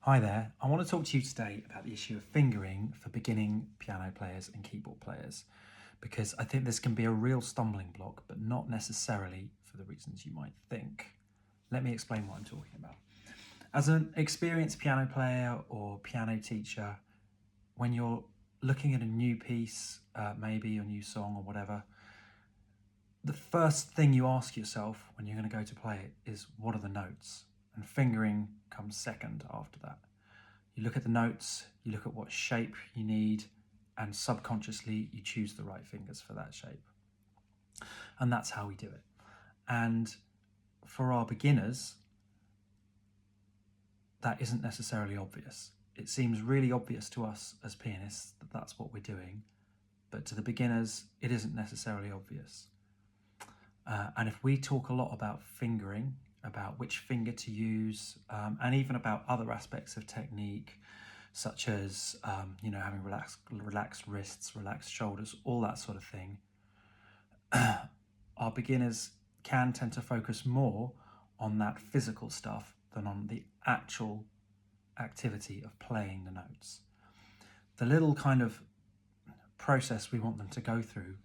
Hi there, I want to talk to you today about the issue of fingering for beginning piano players and keyboard players, because I think this can be a real stumbling block, but not necessarily for the reasons you might think. Let me explain what I'm talking about. As an experienced piano player or piano teacher, when you're looking at a new piece, maybe a new song or whatever, the first thing you ask yourself when you're going to go to play it is, what are the notes? And fingering comes second after that. You look at the notes, you look at what shape you need, and subconsciously you choose the right fingers for that shape. And that's how we do it. And for our beginners, that isn't necessarily obvious. It seems really obvious to us as pianists that that's what we're doing, but to the beginners, it isn't necessarily obvious. And if we talk a lot about fingering, about which finger to use, and even about other aspects of technique, such as having relaxed wrists, relaxed shoulders, all that sort of thing, our beginners can tend to focus more on that physical stuff than on the actual activity of playing the notes. The little kind of process we want them to go through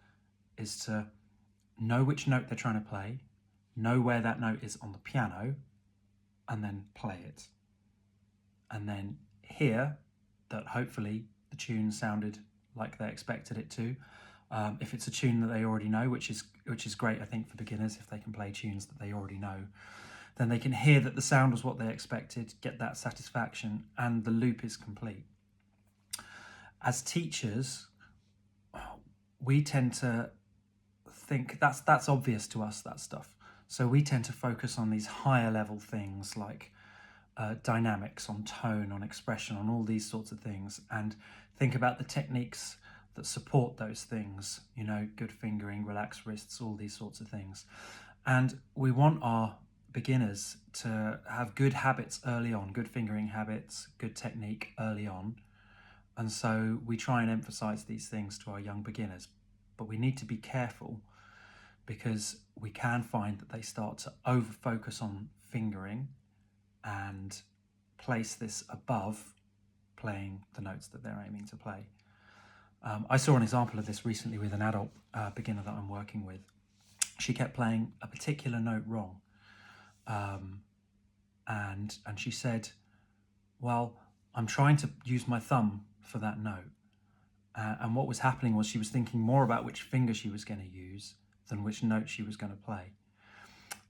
is to know which note they're trying to play, know where that note is on the piano, and then play it. And then hear that hopefully the tune sounded like they expected it to. If it's a tune that they already know, which is great, I think, for beginners, if they can play tunes that they already know, then they can hear that the sound was what they expected, get that satisfaction, and the loop is complete. As teachers, we tend to think that's obvious to us, that stuff. So we tend to focus on these higher level things like dynamics, on tone, on expression, on all these sorts of things, and think about the techniques that support those things, good fingering, relaxed wrists, all these sorts of things. And we want our beginners to have good habits early on, good fingering habits, good technique early on. And so we try and emphasize these things to our young beginners, but we need to be careful, because we can find that they start to over focus on fingering and place this above playing the notes that they're aiming to play. I saw an example of this recently with an adult beginner that I'm working with. She kept playing a particular note wrong, and she said, well, I'm trying to use my thumb for that note, and what was happening was she was thinking more about which finger she was going to use than which note she was going to play.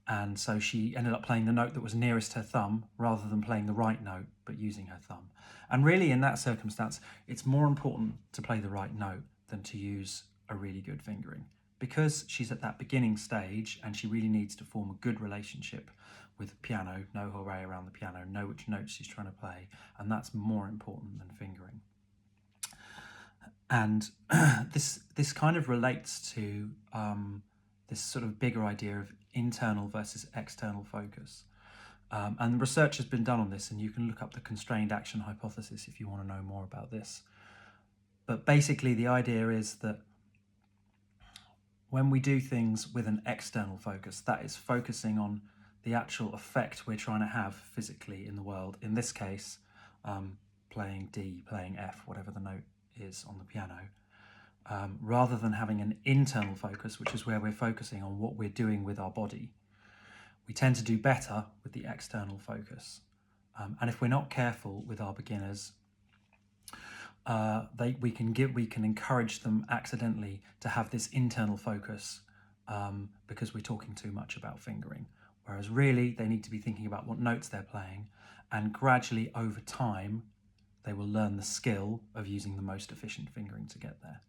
And so she ended up playing the note that was nearest her thumb rather than playing the right note, but using her thumb. And really, in that circumstance, it's more important to play the right note than to use a really good fingering, because she's at that beginning stage and she really needs to form a good relationship with the piano, know her way around the piano, know which notes she's trying to play, and that's more important than fingering. And this kind of relates to this sort of bigger idea of internal versus external focus. And research has been done on this, and you can look up the constrained action hypothesis if you want to know more about this. But basically the idea is that when we do things with an external focus, that is focusing on the actual effect we're trying to have physically in the world, in this case, playing D, playing F, whatever the note is on the piano, rather than having an internal focus, which is where we're focusing on what we're doing with our body, we tend to do better with the external focus. And if we're not careful with our beginners, we can encourage them accidentally to have this internal focus because we're talking too much about fingering. Whereas really, they need to be thinking about what notes they're playing, and gradually over time, they will learn the skill of using the most efficient fingering to get there.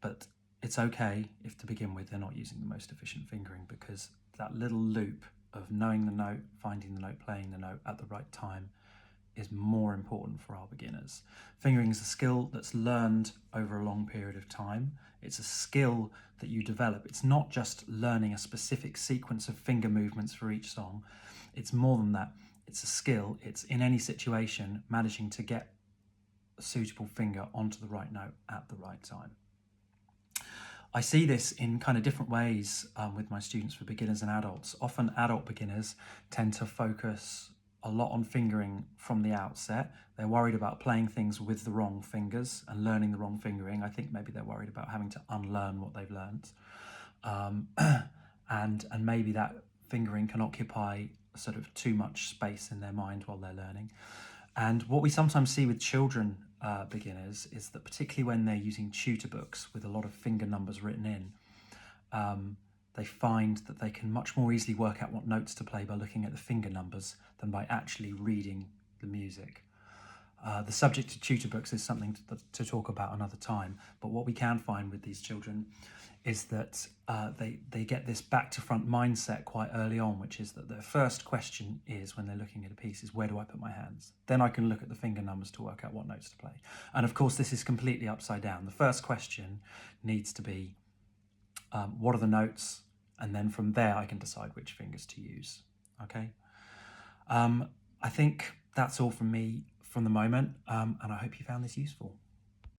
But it's okay if to begin with they're not using the most efficient fingering, because that little loop of knowing the note, finding the note, playing the note at the right time is more important for our beginners. Fingering is a skill that's learned over a long period of time. It's a skill that you develop. It's not just learning a specific sequence of finger movements for each song. It's more than that. It's a skill. It's, in any situation, managing to get a suitable finger onto the right note at the right time. I see this in kind of different ways with my students, for beginners and adults. Often adult beginners tend to focus a lot on fingering from the outset. They're worried about playing things with the wrong fingers and learning the wrong fingering. I think maybe they're worried about having to unlearn what they've learned. And maybe that fingering can occupy sort of too much space in their mind while they're learning. And what we sometimes see with children beginners is that particularly when they're using tutor books with a lot of finger numbers written in, they find that they can much more easily work out what notes to play by looking at the finger numbers than by actually reading the music. The subject of tutor books is something to talk about another time, but what we can find with these children is that they get this back to front mindset quite early on, which is that their first question is, when they're looking at a piece, is where do I put my hands? Then I can look at the finger numbers to work out what notes to play. And of course, this is completely upside down. The first question needs to be, what are the notes? And then from there, I can decide which fingers to use. Okay. I think that's all from me from the moment, and I hope you found this useful.